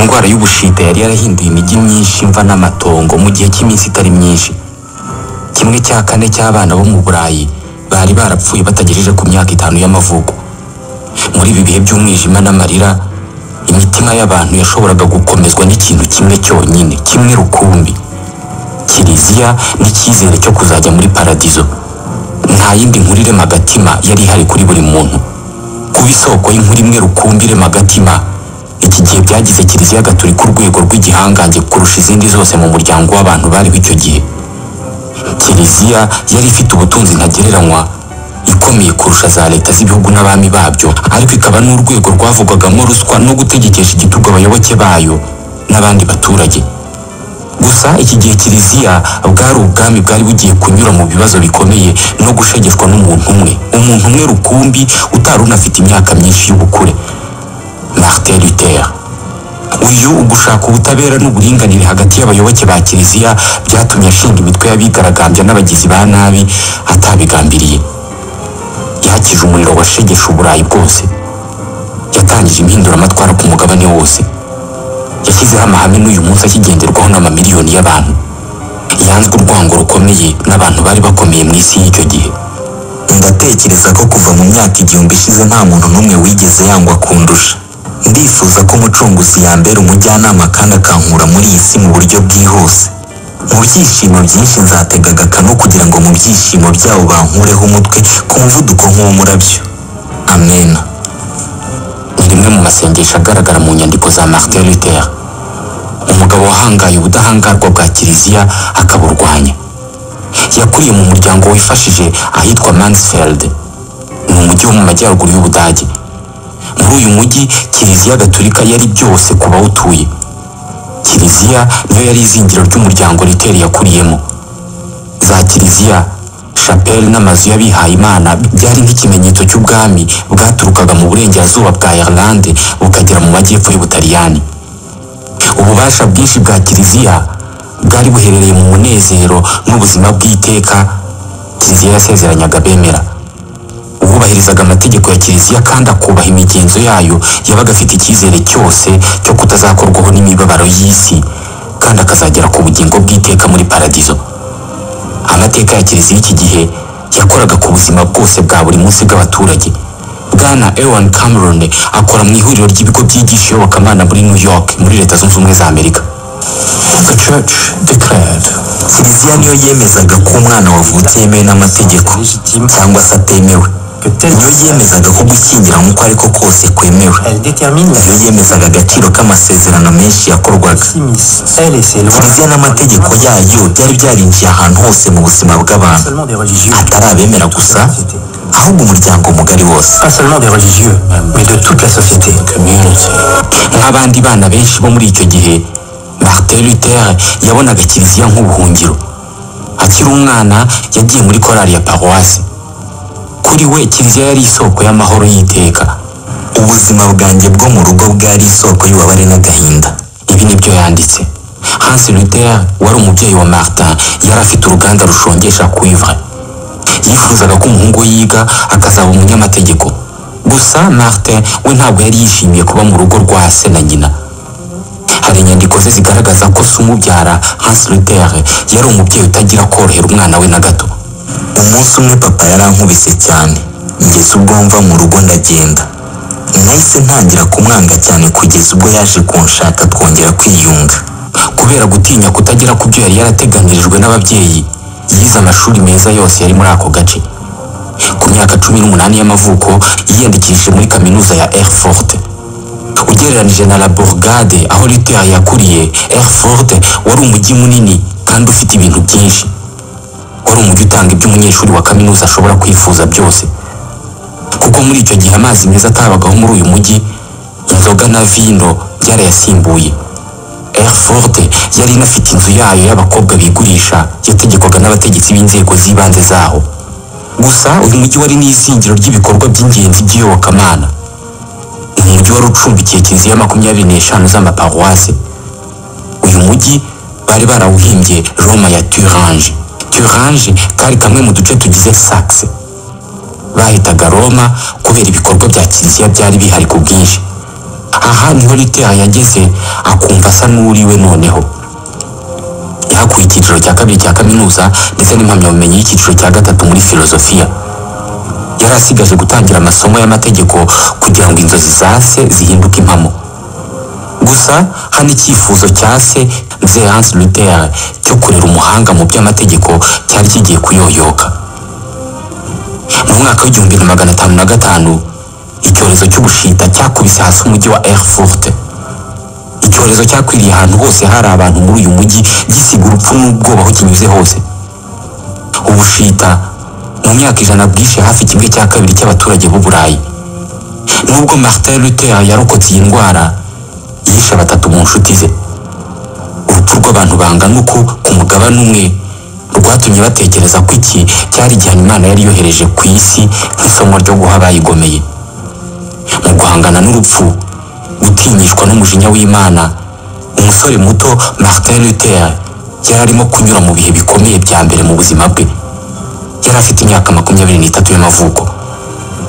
indwara y'ubushita yari yarahinduye imijyi myinshi imva n'amatongo mu gihe cy'iminsi itari myinshi. 1/4 cy'abana bo mu Burayi bari barapfuye batagejeje ku myaka 5 y'amavuko. Muri ibi bihe by'umwijima n'amarira, imitima y'abantu yashoboraga gukomezwa n'ikintu kimwe cyonyine, kimwe rukumbi: Kiliziya n'icyizere cyo kuzajya muri paradizo. Nta yindi nkuru irema agatima yari ihari kuri buri muntu. Kuba isoko y'inkuru imwe rukumbi irema agatima, iki gihe byagize Kiliziya Gatolika urwego rw'igihangange kurusha izindi zose mu muryango w'abantu bariho icyo gihe. Kiliziya yari ifite ubutunzi ntagereranywa, ikomeye kurusha za leta z'ibihugu n'abami babyo, ariko ikaba n'urwego rwavugwagamo ruswa no gutegekesha igitugu abayoboke bayo n'abandi baturage. Gusa iki gihe Kiliziya bwari ubwami bwari bugiye kunyura mu bibazo bikomeye no gushegeshwa n'umuntu umwe rukumbi utari unafite imyaka myinshi y'ubukure: Martin Luther. Uyu ugushaka ubutabera n'uburinganire hagati y'abayoboke ba Kiliziya byatumye ashinga imitwe y'abigaragambya n'abagizi ba nabi atabigambiriye. Yakije umuriro washegesha Uburayi bwose. Yatangije impinduramatwara ku mugabane wose. Yashyizeho amahame n'uyu munsi akigenderwaho n'amamiliyoni y'abantu. Yanzwe urwango rukomeye n'abantu bari bakomeye mu isi y'icyo gihe. Ndatekereza ko kuva mu myaka 1000 ishize nta muntu n'umwe wigeze yangwa kundusha. Ndifuza ko Umucunguzi yambera umujyanama kandi akankura muri iyi si mu buryo bwihuse. Mu byishimo byinshi nzategaga kano kugira ngo mu byishimo byabo bankureho umutwe ku muvuduko nk'umurabyo. Amen. Ni rimwe mu masengesho agaragara mu nyandiko za Martin Luther, umugabo wahangaye ubudahangarwa bwa Kiliziya akaburwanya. Yakuriye mu muryango wifashije ahitwa Mansfeld, ni umujyi wo mu majyaruguru y'Ubudage. Muri uyu mujyi Kiliziya Gatolika yari byose ku bawutuye. Kiliziya niyo yari izingiro ry'umuryango Luther yakuriyemo. Za Kiliziya, chapelle n'amazu y'abihaye Imana byari nk'ikimenyetso cy'ubwami bwaturukaga mu burengerazuba bwa Irlande bukagera mu majyepfo y'Ubutaliyani. Ububasha bwinshi bwa Kiliziya bwari buherereye mu munezero n'ubuzima bw'iteka Kiliziya yasezeranyaga bemera. Uwubahirizaga amategeko ya Kiliziya kandi akubaha imigenzo yayo yabaga afite icyizere cyose cyo kutazakorwaho n'imibabaro y'isi kandi akazagera ku bugingo bw'iteka muri paradizo. Amateka ya Kiliziya iki gihe yakoraga ku buzima bwose bwa buri munsi bw'abaturage. Bwana Ewan Cameron akora mu ihuriro ry'ibigo byigisha iyobokamana muri New York muri Leta Zunze Ubumwe za Amerika. The church declared, Kiliziya niyo yemezaga ko umwana wavutse yemewe n'amategeko cyangwa se atemewe. Niyo yemezaga ko gushyingira nk'uko ariko kose kwemewe. Niyo yemezaga agaciro k'amasezerano menshi yakorwaga. Kiliziya n'amategeko yayo byari byarinjiye ahantu hose mu buzima bw'abantu, atari abemera gusa, ahubwo umuryango mugari wose. Nk'abandi bana benshi bo muri icyo gihe, Martin Luther yabonaga Kiliziya nk'ubuhungiro. Akiri umwana yagiye muri korali ya paruwasi. Kuri we Kiliziya yari isoko y'amahoro y'iteka. Ubuzima bwanjye bwo mu rugo bwari isoko y'ububabare n'agahinda. Ibi nibyo yanditse. Hans Luther wari umubyeyi wa Martin yari afite uruganda rushongesha cuivre. Yifuzaga ko umuhungu we yiga akazaba umunyamategeko. Gusa Martin we ntabwo yari yishimiye kuba mu rugo rwa se na nyina. Hari inyandiko ze zigaragaza ko se umubyara Hans Luther yari umubyeyi utagira korohera umwana we na gato. Umunsi umwe papa yarankubise cyane, ngeze ubwo mva mu rugo ndagenda. Nahise ntangira kumwanga cyane kugeza ubwo yaje kunshaka twongera kwiyunga. Kubera gutinya kutagera ku byo yari yarateganirijwe n'ababyeyi, yize amashuri meza yose yari muri ako gace. Ku myaka 18 y'amavuko yiyandikishije muri kaminuza ya Erfurt. Ugereranije na La Bourgade aho Luther yakuriye, Erfurt wari umujyi munini kandi ufite ibintu byinshi. Wari umujyi utanga ibyo umunyeshuri wa kaminuza ashobora kwifuza byose. Kuko muri icyo gihe amazi meza atabagaho muri uyu mujyi, inzoga na vino byarayasimbuye. Erfurt yari inafite inzu yayo y'abakobwa bigurisha yategekwaga n'abategetsi b'inzego z'ibanze zaho. Gusa uyu mujyi wari n'izingiro ry'ibikorwa by'ingenzi by'iyobokamana. Umujyi wari ucumbikiye Kiliziya 25 z'amaparuwase. Uyu mujyi bari barawuhimbye Roma ya Thuringe. Thuringe kari kamwe mu duce tugize Saxe. Bahitaga Roma kubera ibikorwa bya Kiliziya byari bihari ku bwinshi. aha niho Luther yageze akumva asa n'uriwe noneho. Yahakuye icyiciro cya kabiri cya kaminuza ndetse n'impamyabumenyi y'icyiciro cya gatatu muri filozofiya. Yari asigaje gutangira amasomo y'amategeko kugira ngo inzozi za se zihinduke impamo. Gusa hano icyifuzo cya se Mzee Hans Luther cyo kurera umuhanga mu by'amategeko cyari kigiye kuyoyoka. Mu mwaka w'1505 icyorezo cy'ubushita cyakubise hasi umujyi wa Erfurt. Icyorezo cyakwiriye ahantu hose hari abantu muri uyu mujyi gisiga urupfu n'ubwoba aho kinyuze hose. Ubushita mu myaka 100 bwishe hafi kimwe cya kabiri cy'abaturage b'u Burayi. Nubwo Martin Luther yarokotse iyi ndwara, yishe 3 mu nshuti ze. Urupfu rw'abantu bangana uko ku mugabane umwe rwatumye batekereza ko iki cyari igihe Imana yari yohereje ku isi nk'isomo ryo guha abayigomeye. Mu guhangana n'urupfu, gutinyishwa n'umujinya w'Imana, umusore muto Martin Luther yari arimo kunyura mu bihe bikomeye bya mbere mu buzima bwe. Yari afite imyaka 23 y'amavuko.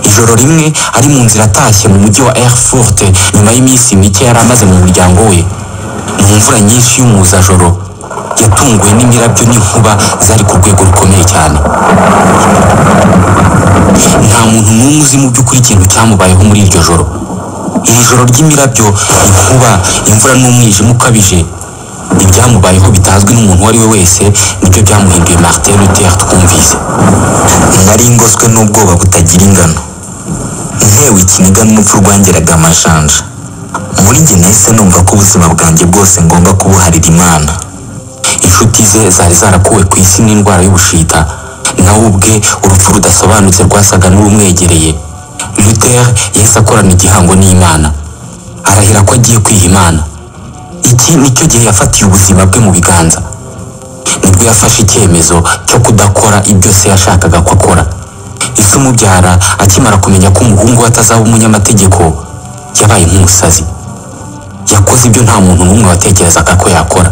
Ijoro rimwe ari mu nzira atashye mu mujyi wa Erfurt nyuma y'iminsi mike yari amaze mu muryango we, mu mvura nyinshi y'umuzajoro yatunguwe n'imirabyo n'inkuba zari ku rwego rukomeye cyane. Nta muntu n'umwe uzi mu by'ukuri ikintu cyamubayeho muri iryo joro. Iri joro ry'imirabyo, inkuba, imvura n'umwijima ukabije, ibyamubayeho bitazwi n'umuntu uwo ari we wese nibyo byamuhinduye Martin Luther twumvise. Nari ngoswe n'ubwoba butagira ingano, ntewe ikiniga n'urupfu rwangeraga amajanja. Muri njye nahise numva ko ubuzima bwanjye bwose ngomba kubuharira Imana. Inshuti ze zari zarakuwe ku isi n'indwara y'ubushita, nawe ubwe urupfu rudasobanutse rwasaga n'urumwegereye. Luther yahise akorana igihango n'Imana, arahira ko agiye kwiha Imana. Iki nicyo gihe yafatiye ubuzima bwe mu biganza. Nibwo yafashe icyemezo cyo kudakora ibyo se yashakaga ko akora. Ise umubyara akimara kumenya ko umuhungu we atazaba umunyamategeko, yabaye nk'umusazi. Yakoze ibyo nta muntu n'umwe watekerezaga ko yakora.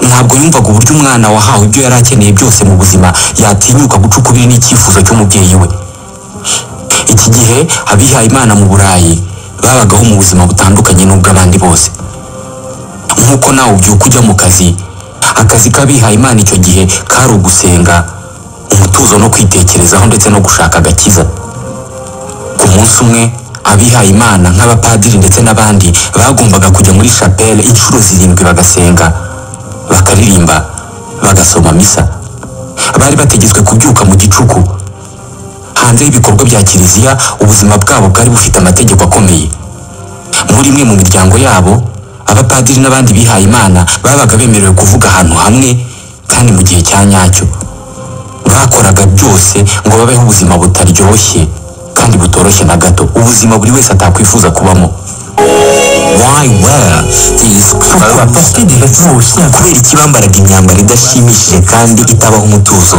Ntabwo yumvaga uburyo umwana wahawe ibyo yari akeneye byose mu buzima yatinyuka gucukubira n'icyifuzo cy'umubyeyi we. Iki gihe abihaye Imana mu Burayi babagaho mu buzima butandukanye n'ubw'abandi bose. Nk'uko nawe ubyuka ujya mu kazi, akazi k'abihaye Imana icyo gihe kari ugusenga, umutuzo no kwitekerezaho ndetse no gushaka agakiza. Ku munsi umwe abihaye Imana nk'abapadiri ndetse n'abandi bagombaga kujya muri chapelle inshuro 7 bagasenga, bakaririmba, bagasoma misa. Bari bategetswe kubyuka mu gicuku. Hanze y'ibikorwa bya kiliziya, ubuzima bwabo bwari bufite amategeko akomeye. Muri imwe mu miryango yabo, abapadiri n'abandi bihaye Imana babaga bemerewe kuvuga ahantu hamwe kandi mu gihe cya nyacyo. Bakoraga byose ngo babeho ubuzima butaryoshye kandi butoroshye na gato, ubuzima buri wese atakwifuza kubamo. Why wear these clothes? Kubera iki bambaraga imyambaro idashimishije kandi itabaho umutuzo?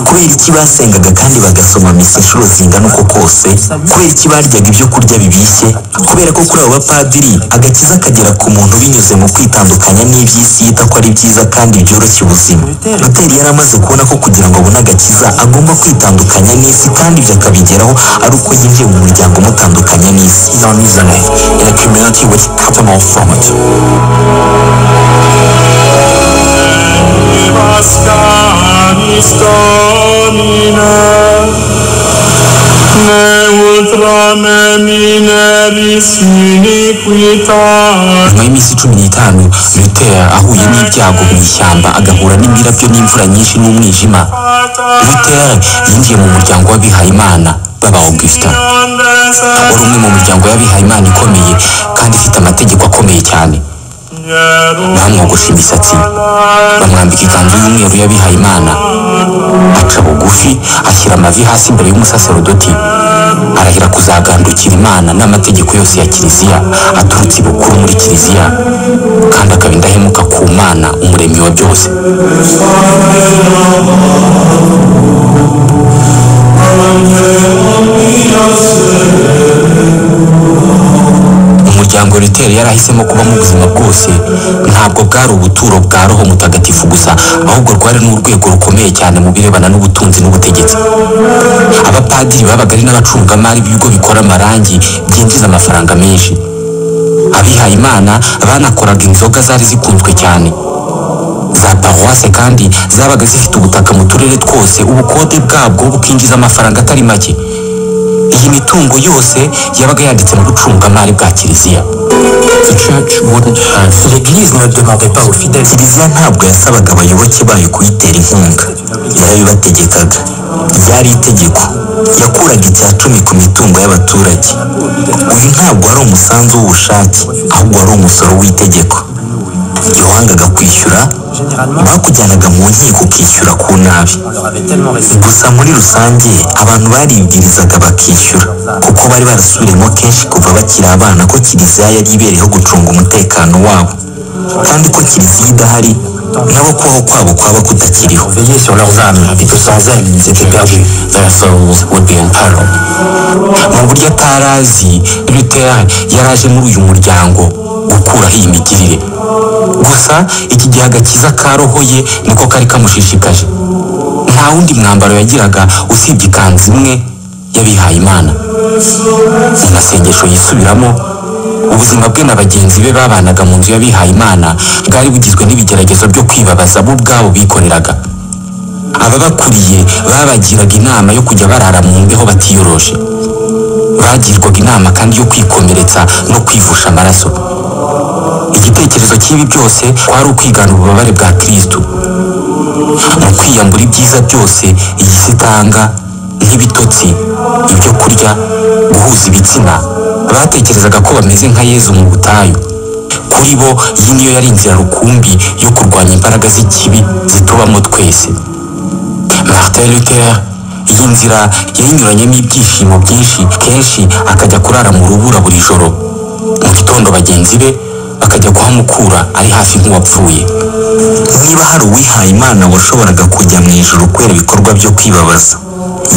Kubera iki basengaga kandi bagasoma misa inshuro zingana uko kose? Kubera iki baryaga ibyo kurya bibishye? Kubera ko kuri abo bapadiri agakiza kagera ku muntu binyuze mu kwitandukanya n'iby'isi yita ko ari byiza kandi byoroshye ubuzima. Luther yari amaze kubona ko kugira ngo abone agakiza agomba kwitandukanya n'isi, kandi ibyo akabigeraho ari uko yinjiye mu muryango umutandukanya n'isi. In a community which cut him off from it. Nyuma y'iminsi 15 Luther ahuye n'ibyago mu ishyamba, agahura n'imirabyo n'imvura nyinshi n'umwijima. Luther yinjiye mu muryango w'abihaye Imana baba Augustin. Wari umwe mu miryango y'abihaye Imana ikomeye kandi ifite amategeko akomeye cyane. Bamwogosha imisatsi, bamwambika ikanzu y'umweru y'abihaye Imana, aca bugufi, ashyira amavi hasi imbere y'umusaserodoti, arahira kuzagandukira Imana n'amategeko yose ya kiliziya aturutse ibukuru muri kiliziya, kandi akaba indahemuka ku Mana umuremyi wa byose. Umuryango Luther yarahisemo kuba mu buzima bwose ntabwo bwari ubuturo bwa Roho Mutagatifu gusa, ahubwo rwari n'urwego rukomeye cyane mu birebana n'ubutunzi n'ubutegetsi. Abapadiri babaga ari n'abacungamari b'ibigo bikora amarangi byinjiza amafaranga menshi. abihaye Imana banakoraga inzoga zari zikunzwe cyane. Za paruwase kandi zabaga zifite ubutaka mu turere twose, ubukode bwabwo bukinjiza amafaranga atari make. Iyi mitungo yose yabaga yanditse mu bucungamari bwa kiliziya. L'église ne demandait pas aux fidèles. Kiliziya ntabwo yasabaga abayoboke bayo kuyitera inkunga, yarabibategekaga. Ryari itegeko. Yakuraga icya 10 ku mitungo y'abaturage. Uyu ntabwo ari umusanzu w'ubushake, ahubwo ari umusoro w'itegeko. Iyo wangaga kwishyura bakujyanaga mu nkiko ukishyura ku nabi. Gusa muri rusange abantu baribwirizaga bakishyura, kuko bari barasubiremo kenshi kuva bakiri abana ko kiliziya yari ibereyeho gucunga umutekano wabo, kandi ko kiliziya idahari nabo kubaho kwabo kwaba kutakiriho. Mu buryo atarazi, Luther yaraje muri uyu muryango gukuraho iyi migirire. Gusa iki gihe agakiza ka roho ye niko kari kamushishikaje. Nta wundi mwambaro yagiraga usibye ikanzu imwe y'abihaye Imana. Mu masengesho yisubiramo, ubuzima bwe na bagenzi be babanaga mu nzu y'abihaye Imana bwari bugizwe n'ibigeragezo byo kwibabaza bo ubwabo bikoreraga. Ababakuriye babagiraga inama yo kujya barara mu mbeho batiyoroshe. Bagirwaga inama kandi yo kwikomeretsa no kwivusha amaraso. Igitekerezo cy'ibi byose kwari ukwigana ububabare bwa Kristo. Mu kwiyambura ibyiza byose iyi si itanga nk'ibitotsi, ibyo kurya, guhuza ibitsina, batekerezaga ko bameze nka Yezu mu butayu. Kuri bo iyi niyo yari inzira rukumbi yo kurwanya imbaraga z'ikibi zitubamo twese. Martin Luther iyi nzira yayinyuranyemo ibyishimo byinshi, kenshi akajya kurara mu rubura buri joro. Mu gitondo bagenzi be bakajya kuhamukura ari hafi nk'uwapfuye. Niba hari uwihaye Imana washoboraga kujya mu ijuru kubera ibikorwa byo kwibabaza,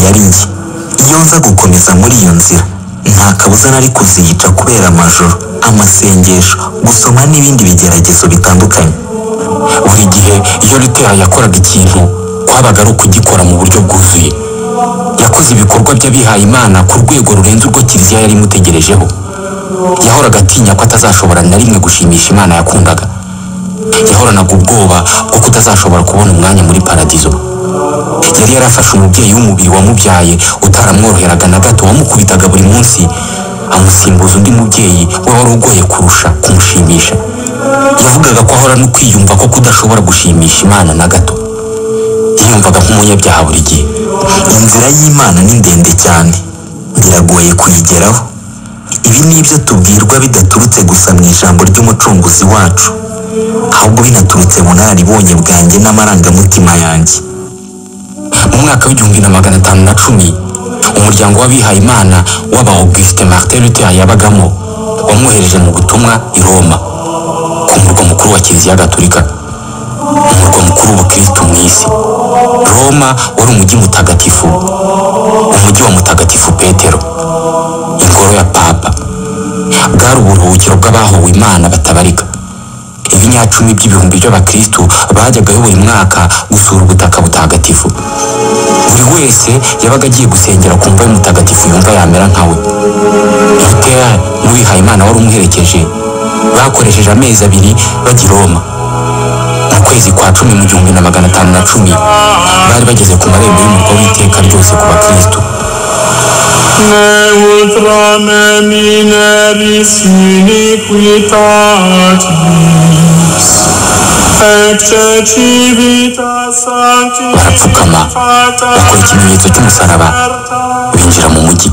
yari njye. Iyo nza gukomeza muri iyo nzira, nta kabuza nari kuziyica kubera amajoro, amasengesho, gusoma n'ibindi bigeragezo bitandukanye. Buri gihe iyo Luther yakoraga ikintu, kwabaga ari ukugikora mu buryo bwuzuye. Yakoze ibikorwa by'abihaye Imana ku rwego rurenze urwo kiliziya yari imutegerejeho. Yahoraga atinya ko atazashobora na rimwe gushimisha Imana yakundaga. Yahoranaga ubwoba bwo kutazashobora kubona umwanya muri paradizo. Yari yarafashe umubyeyi w'umubiri wamubyaye utaramworoheraga na gato, wamukubitaga buri munsi, amusimbuza undi mubyeyi we wari ugoye kurusha kumushimisha. Yavugaga ko ahora no kwiyumva ko kudashobora gushimisha Imana na gato. Yiyumvaga nk'umunyabyaha buri gihe. Inzira y'Imana ni ndende cyane, biragoye kuyigeraho. Ibi ni ibyo tubwirwa bidaturutse gusa mu ijambo ry'umucunguzi wacu, ahubwo binaturutse mu nararibonye bwanjye n'amarangamutima yanjye. Mu mwaka w'1510 umuryango w'abihaye Imana w'aba Auguste Martin Luther yabagamo wamwohereje mu butumwa i Roma, ku murwa mukuru wa Kiliziya Gatolika, umurwa mukuru w'ubukristo mu isi. Roma wari umujyi mutagatifu, umujyi wa Mutagatifu Petero, ingoro ya Papa. Bwari uburuhukiro bw'abahowe Imana batabarika. Ibinyacumi by'ibihumbi by'abakristo bajyagayo buri mwaka gusura ubutaka butagatifu. Buri wese yabaga agiye gusengera ku mva y'umutagatifu yumva yamera nkawe. Luther n'uwihaye Imana wari umuherekeje bakoresheje amezi 2 bajya i Roma. Mu kwezi kwa 10 mu 1510 bari bageze ku marembo y'umurwa w'iteka ryose ku bakristo. Barapfukama, bakora ikimenyetso cy'umusaraba, binjira mu mujyi.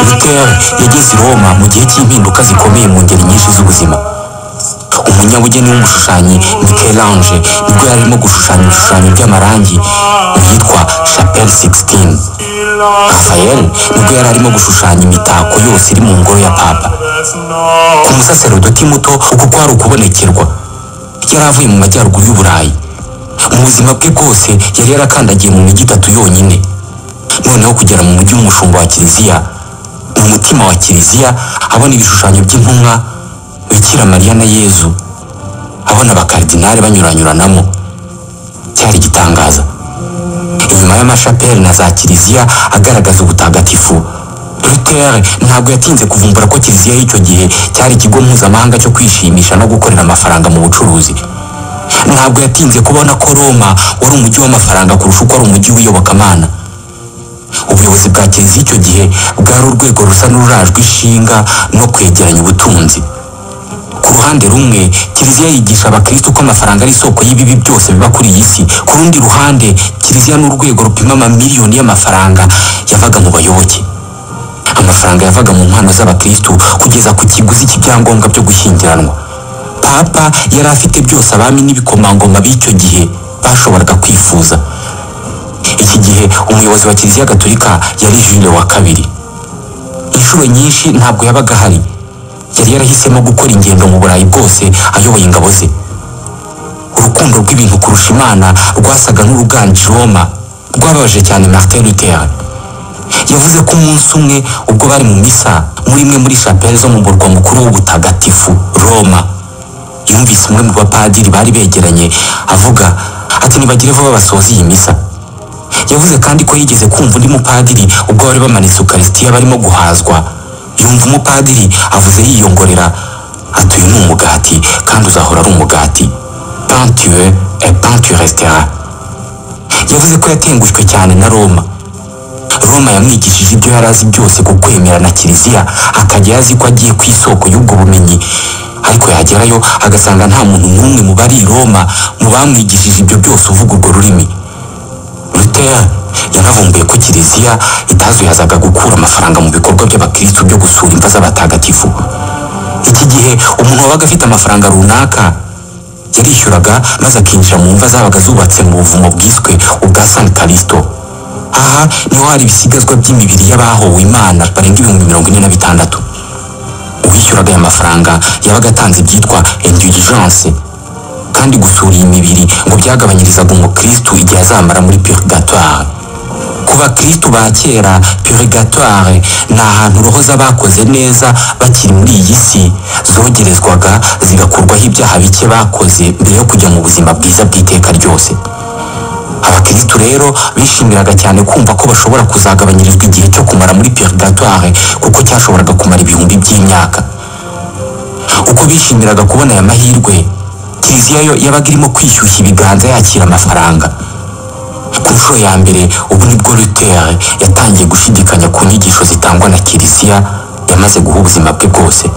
Luther yageze i Roma mu gihe cy'impinduka zikomeye mu ngeri nyinshi z'ubuzima. Umunyabugeni w'umushushanyi Michel-Ange nibwo yarimo gushushanya ibishushanyo by'amarangi yitwa Chapelle Sixtine. Raphael nibwo yari arimo gushushanya imitako yose iri mu ngoro ya Papa. Ku musaserodoti muto uku kwari ukubonekerwa. Yari avuye mu majyaruguru y'Uburayi. Mu buzima bwe bwose yari yarakandagiye mu mijyi 3 yonyine. Noneho kugera mu mujyi w'umushumba wa Kiliziya, mu mutima wa Kiliziya, abona ibishushanyo by'intumwa, Bikira Mariya na Yezu, abona abakardinali banyuranyuranamo, cyari gitangaza. Inyuma y'amashapeli na za Kiliziya agaragaza ubutagatifu, Luther ntabwo yatinze kuvumbura ko kiliziya y'icyo gihe cyari ikigo mpuzamahanga cyo kwishimisha no gukorera amafaranga mu bucuruzi. Ntabwo yatinze kubona ko Roma wari umujyi w'amafaranga kurusha uko ari umujyi w'iyobokamana. Ubuyobozi bwa kiliziya icyo gihe bwari urwego rusa n'ururajwe ishinga no kwegeranya ubutunzi. Ku ruhande rumwe kiliziya yigisha abakristo ko amafaranga ari isoko y'ibibi byose biba kuri iyi si. Ku rundi ruhande kiliziya n'urwego rupima amamiliyoni y'amafaranga yavaga mu bayoboke. Amafaranga yavaga mu mpano z'abakristo kugeza ku kiguzi cy'ibyangombwa byo gushyingiranwa. Papa yari afite byose abami n'ibikomangoma b'icyo gihe bashoboraga kwifuza. Iki gihe umuyobozi wa kiliziya gatolika yari Jules wa kabiri. Inshuro nyinshi ntabwo yabaga ahari. Yari yarahisemo gukora ingendo mu Burayi bwose ayoboye ingabo ze. Urukundo rw'ibintu kurusha Imana rwasaga n'uruganje Roma rwababaje cyane Martin Luther. Yavuze ko umunsi umwe ubwo bari mu misa muri imwe muri chapelle zo mu murwa mukuru w'ubutagatifu Roma, yumvise umwe mu bapadiri bari begeranye avuga ati nibagire vuba basoza iyi misa. Yavuze kandi ko yigeze kumva undi mupadiri ubwo bari bamanitse Eucharistia barimo guhazwa. Yumva umupadiri avuze yiyongorera ati uyu ni umugati kandi uzahora ari umugati. Pain tu es et pain tu resteras. Yavuze ko yatengushywe cyane na Roma. Roma yamwigishije ibyo yari azi byose ku kwemera na kiliziya, akajya azi ko agiye ku isoko y'ubwo bumenyi, ariko yagerayo agasanga nta muntu n'umwe mu bari i Roma mu bamwigishije ibyo byose uvuga urwo rurimi. Luther yanavumbuye ko kiliziya itazuyazaga gukura amafaranga mu bikorwa by'abakristo byo gusura imva z'abatagatifu. Iki gihe umuntu wabaga afite amafaranga runaka yarishyuraga maze akinjira mu mva zabaga zubatse mu buvumo bwiswe ubwa San Calisto. Aha niho hari ibisigazwa by'imibiri y'abahowe Imana barenga 46,000. Uwishyuraga aya mafaranga yabaga atanze ibyitwa indulgence, kandi gusura iyi mibiri ngo byagabanyirizaga umukristo igihe azamara muri purgatoire. Ku bakristo ba kera, purgatoire ni ahantu roho z'abakoze neza bakiri muri iyi si zogerezwaga zigakurwaho ibyaha bike bakoze mbere yo kujya mu buzima bwiza bw'iteka ryose. Abakristo rero bishimiraga cyane kumva ko bashobora kuzagabanyirizwa igihe cyo kumara muri purgatoire kuko cyashoboraga kumara ibihumbi by'imyaka. Uko bishimiraga kubona aya mahirwe, kiliziya yo yabaga irimo kwishyushya ibiganza yakira amafaranga. Ku nshuro ya mbere ubu nibwo Luther yatangiye gushidikanya ku nyigisho zitangwa na kiliziya yamaze guha ubuzima bwe bwose.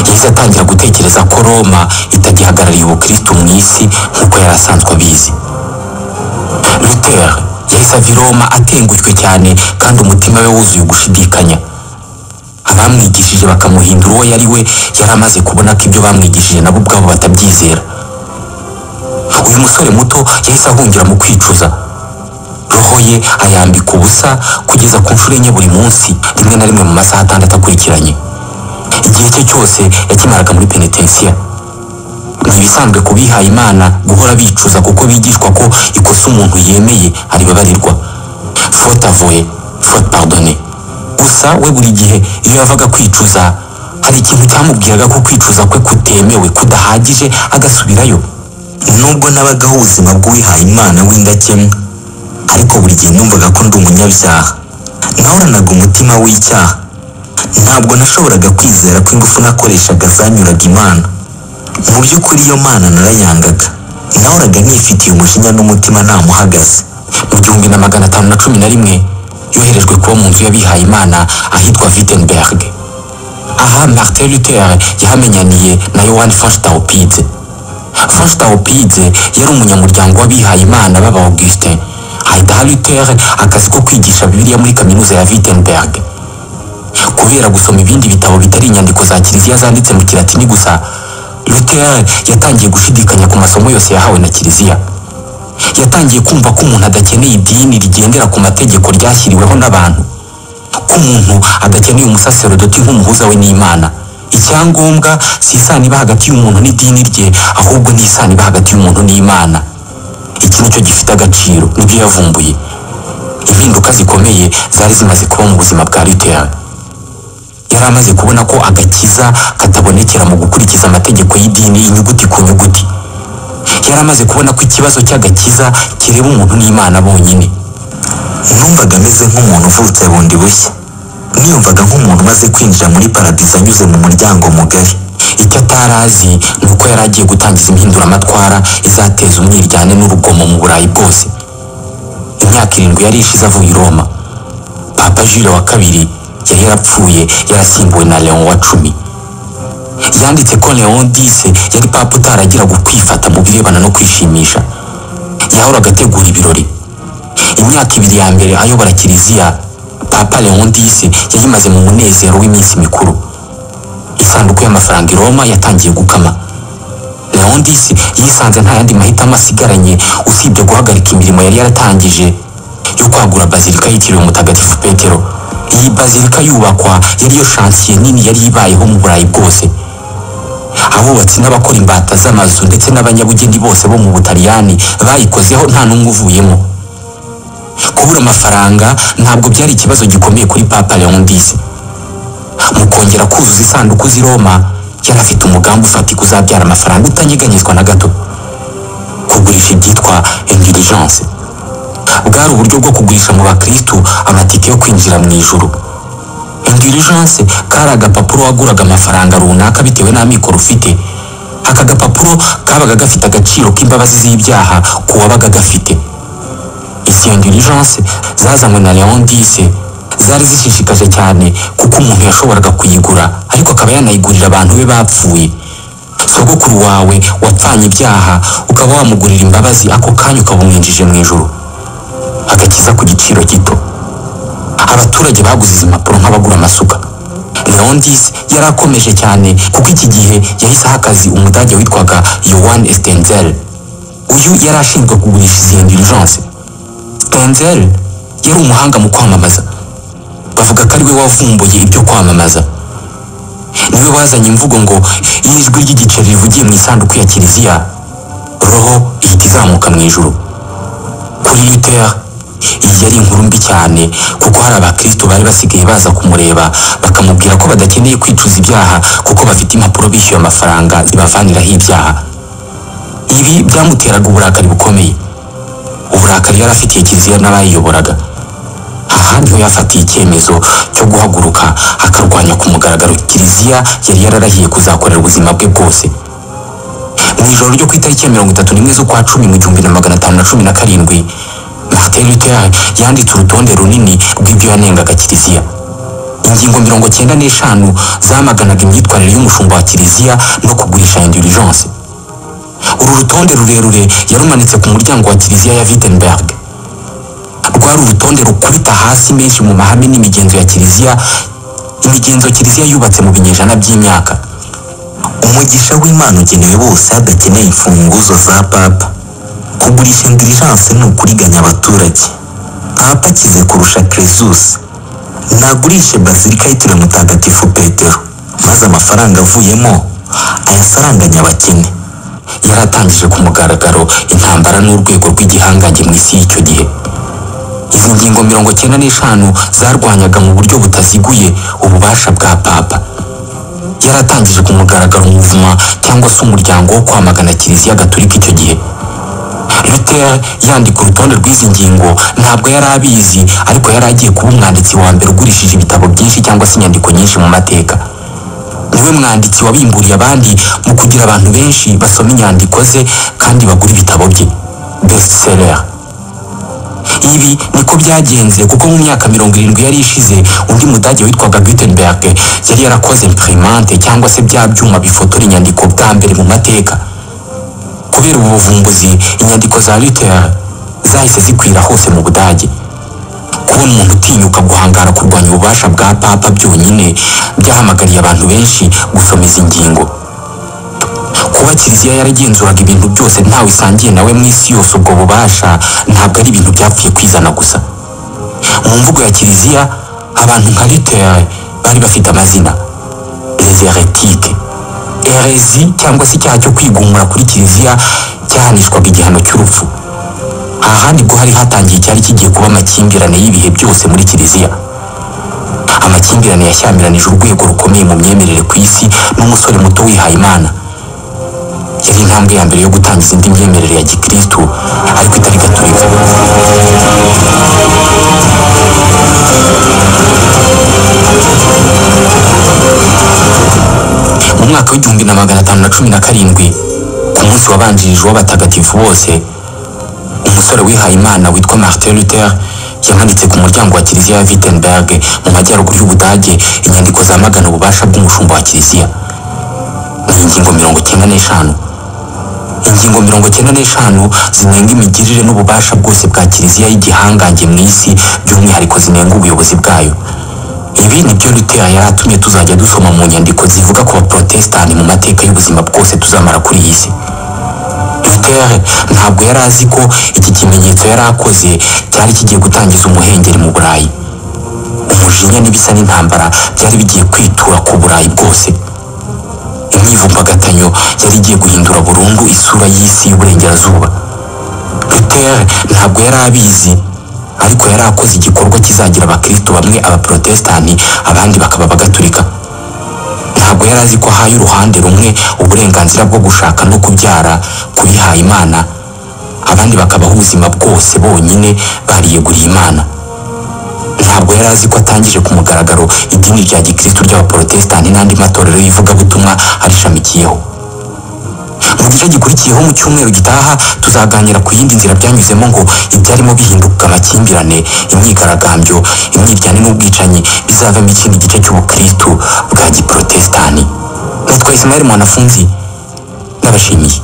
Yahise atangira gutekereza ko Roma itagihagarariye ubukristo mu isi nk'uko yari asanzwe abizi. Luther yahise ava i Roma atengushywe cyane kandi umutima we wuzuye ugushidikanya. Abamwigishije bakamuhindura uwo yari we, yari amaze kubona ko ibyo bamwigishije nabo ubwabo batabyizera. Uyu musore muto yahise ahungira mu kwicuza. Roho ye ayambika ubusa kugeza ku nshuro enye buri munsi, rimwe na rimwe mu masaha 6 akurikiranye. Igihe cye cyose yakimaraga muri penitensiya. Ni ibisanzwe ku bihaye Imana guhora bicuza kuko bigishwa ko ikosa umuntu yemeye aribabarirwa. Faute avouée, faute pardonnée. Gusa we buri gihe iyo yavaga kwicuza hari ikintu cyamubwiraga ko kwicuza kwe kutemewe, kudahagije, agasubirayo. Nubwo nabagaho ubuzima bw'uwihaye Imana w'indakemwa, ariko buri gihe numvaga ko ndi umunyabyaha. Nahoranaga umutima w'icyaha. Ntabwo nashoboraga kwizera ko ingufu nakoreshaga zanyuraga Imana. Mu by'ukuri iyo Mana narayangaga. Nahoraga nifitiye umujinya n'umutima ntamuhagaze. Mu 1511 yoherejwe kuba mu nzu y'abihaye Imana ahitwa Wittenberg. Aha Martin Luther yahamenyaniye na Johann von Staupitz. Von Staupitz yari umunyamuryango w'abihaye Imana b'aba Augustin. Ahita Luther akazi ko kwigisha Bibiliya muri kaminuza ya Wittenberg. Kubera gusoma ibindi bitabo bitari inyandiko za kiliziya zanditse mu kilatini gusa, Luther yatangiye gushidikanya ku masomo yose yahawe na kiliziya. Yatangiye kumva ko umuntu adakeneye idini rigendera ku mategeko ryashyiriweho n'abantu, ko umuntu adakeneye umusaserodoti nk'umuhuza we n'Imana. Icyangombwa si isano iba hagati y'umuntu n'idini rye, ahubwo ni isano iba hagati y'umuntu n'Imana. Iki nicyo gifite agaciro, nibyo yavumbuye. Impinduka zikomeye zari zimaze kuba mu buzima bwa Luther. Yari amaze kubona ko agakiza katabonekera mu gukurikiza amategeko y'idini inyuguti ku nyuguti. Yari amaze kubona ko ikibazo cy'agakiza kireba umuntu n'Imana bonyine. Numvaga ameze nk'umuntu uvutse bundi bushya. niyumvaga nk'umuntu umaze kwinjira muri paradizo anyuze mu muryango mugari. icyo atari azi ni uko yari agiye gutangiza impinduramatwara izateza umwiryane n'urugomo mu Burayi bwose. Imyaka 7 yari ishize avuye i Roma. Papa Jules wa kabiri yari yarapfuye, yarasimbuwe na Leon wa 10. Yanditse ko Leon X yari papa utaragira kwifata mu birebana no kwishimisha. Yahoraga ategura ibirori. Imyaka 2 ya mbere ayobora kiliziya, Papa Leon X yayimaze mu munezero w'iminsi mikuru. Isanduku y'amafaranga i Roma yatangiye gukama. Leon X yisanze nta yandi mahitamo asigaranye usibye guhagarika imirimo yari yaratangije yo kwagura bazilika yitiriwe Mutagatifu Petero. Iyi bazilika yubakwa yari yo chantier nini yari ibayeho mu Burayi bwose. Abubatsi n'abakora imbata z'amazu ndetse n'abanyabugeni bose bo mu Butaliyani bayikozeho nta n'umwe uvuyemo. Kubura amafaranga ntabwo byari ikibazo gikomeye kuri Papa Leon X. Mu kongera kuzuza isanduku z'i Roma, yari afite umugambi ufatika uzabyara amafaranga utanyeganyezwa na gato. Kugurisha ibyitwa indulgence. Bwari uburyo bwo kugurisha mu bakristu amatike yo kwinjira mu ijuru. Indulgence kari agapapuro waguraga amafaranga runaka bitewe n'amikoro ufite. Aka gapapuro kabaga gafite agaciro k'imbabazi z'ibyaha ku wabaga gafite. Izi indulgence zazanywe na Leon X zari zishishikaje cyane kuko umuntu yashoboraga kuyigura ariko akaba yanayigurira abantu be bapfuye. Sogokuru wawe wapfanye ibyaha ukaba wamugurira imbabazi, ako kanya ukabumwinjije mu ijuru, agakiza ku giciro gito. Abaturage baguze izi mpapuro nk'abagura amasuka. Leon X yarakomeje cyane kuko iki gihe yahise akazi umudage witwaga Johann Stenzel. Uyu yari ashinzwe kugurisha izi indulgence. Stenzel yari umuhanga mu kwamamaza. Bavuga ko ari we wavumbuye ibyo kwamamaza. Niwe wazanye imvugo ngo ijwi ry'igiceri rivugiye mu isanduku ya kiliziya, roho ihita izamuka mu ijuru. Kuri Luther iyi yari inkuru mbi cyane kuko hari abakristo bari basigaye baza kumureba bakamubwira ko badakeneye kwicuza ibyaha kuko bafite impapuro bishyuye amafaranga zibavaniraho ibyaha. Ibi byamuteraga uburakari bukomeye. Uburakari yari afitiye kiliziya n'abayiyoboraga. Aha niho yafatiye icyemezo cyo guhaguruka akarwanya ku mugaragaro kiliziya yari yararahiye kuzakorera ubuzima bwe bwose. Mu ijoro ryo ku itariki ya 31 z'ukwa 10 mu 1517, Martin Luther yanditse urutonde runini rw'ibyo yanengaga kiliziya. Ingingo 95 zamaganaga imyitwarire y'umushumba wa kiliziya no kugurisha indulgence. Uru rutonde rurerure yarumanitse ku muryango wa kiliziya ya Wittenberg. Rwari urutonde rukubita hasi menshi mu mahame n'imigenzo ya kiliziya, imigenzo kiliziya yubatse mu binyejana by'imyaka. Umugisha w'Imana ugenewe bose adakeneye imfunguzo za papa. Kugurisha indulgence ni ukuriganya abaturage. Papa akize kurusha Cresus nagurishe bazilika yitiriwe Mutagatifu Petero, maze amafaranga avuyemo ayasaranganya abakene. Yaratangije ku mugaragaro intambara n'urwego rw'igihangange mu isi y'icyo gihe. Izi ngingo 95 zarwanyaga mu buryo butaziguye ububasha bwa papa. Yaratangije ku mugaragaro umuvuma cyangwa se umuryango wo kwamagana kiliziya gatolika icyo gihe. Luther yandika urutonde rw'izi ngingo ntabwo yari abizi, ariko yari agiye kuba umwanditsi wa mbere ugurishije ibitabo byinshi cyangwa se inyandiko nyinshi mu mateka. Niwe mwanditsi wabimburiye abandi mu kugira abantu benshi basoma inyandiko ze kandi bagura ibitabo bye, bestseller. Ibi niko byagenze kuko mu myaka 70 yari ishize undi mudage witwaga Gutenberg yari yarakoze imprimante cyangwa se bya byuma bifotora inyandiko bwa mbere mu mateka. Kubera ubu buvumbuzi, inyandiko za Luther zahise zikwira hose mu Budage. Kubona umuntu utinyuka guhangara kurwanya ububasha bwa papa byonyine byahamagariye abantu benshi gusoma izi ngingo. Kuba kiliziya yaragenzuraga ibintu byose ntawe isangiye nawe mu isi yose, ubwo bubasha ntabwo ari ibintu byapfuye kwizana gusa. Mu mvugo ya kiliziya, abantu nka Luther bari bafite amazina: les hérétiques. Herezi cyangwa se icyaha cyo kwigumura kuri kiliziya cyahanishwaga igihano cy'urupfu. Ahandi bwo hari hatangiye cyari kigiye kuba amakimbirane y'ibihe byose muri kiliziya. Amakimbirane yashyamiranyije urwego rukomeye mu myemerere ku isi n'umusore muto wihaye Imana. Yari intambwe ya mbere yo gutangiza indi myemerere ya gikristo ariko itari gatolika. mu mwaka w'1517 ku munsi wabanjirije w'abatagatifu bose, umusore wihaye Imana witwa Martin Luther yamanitse ku muryango wa kiliziya ya Wittenberg mu majyaruguru y'Ubudage inyandiko zamagana ububasha bw'umushumba wa kiliziya. Ni ingingo 95. Ingingo 95 zinenga imigirire n'ububasha bwose bwa kiliziya y'igihangange mu isi, by'umwihariko zinenga ubuyobozi bwayo. Ibi nibyo Luther yaratumye tuzajya dusoma mu nyandiko zivuga ku baprotestani mu mateka y'ubuzima bwose tuzamara kuri iyi si. Luther ntabwo yari azi ko iki kimenyetso yari akoze cyari kigiye gutangiza umuhengeri mu Burayi. Umujinya n'ibisa n'intambara byari bigiye kwitura ku Burayi bwose. Imyivumbagatanyo yari igiye guhindura burundu isura y'isi y'uburengerazuba. Luther ntabwo yari abizi, ariko yari akoze igikorwa kizagira abakristo bamwe abaprotestani, abandi bakaba abagatulika. Ntabwo yari azi ko ahaye uruhande rumwe uburenganzira bwo gushaka no kubyara kubihaye Imana, abandi bakabaho ubuzima bwose bonyine bariyeguriye Imana. Ntabwo yari azi ko atangije ku mugaragaro idini rya gikristo ry'abaprotestani n'andi matorero y'ivugabutumwa arishamikiyeho. Mu gice gikurikiyeho mu cyumweru gitaha tuzaganira ku yindi nzira byanyuzemo ngo ibyarimo bihinduka amakimbirane, imyigaragambyo, imyiryane n'ubwicanyi bizavamo ikindi gice cy'ubukristo bwa giprotestani. Nitwa Ismael Mwanafunzi, n'abashimiye.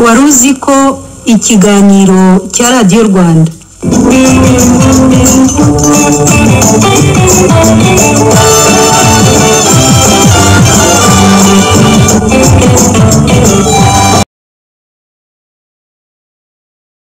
Wari uzi ko ikiganiro cya Radio Rwanda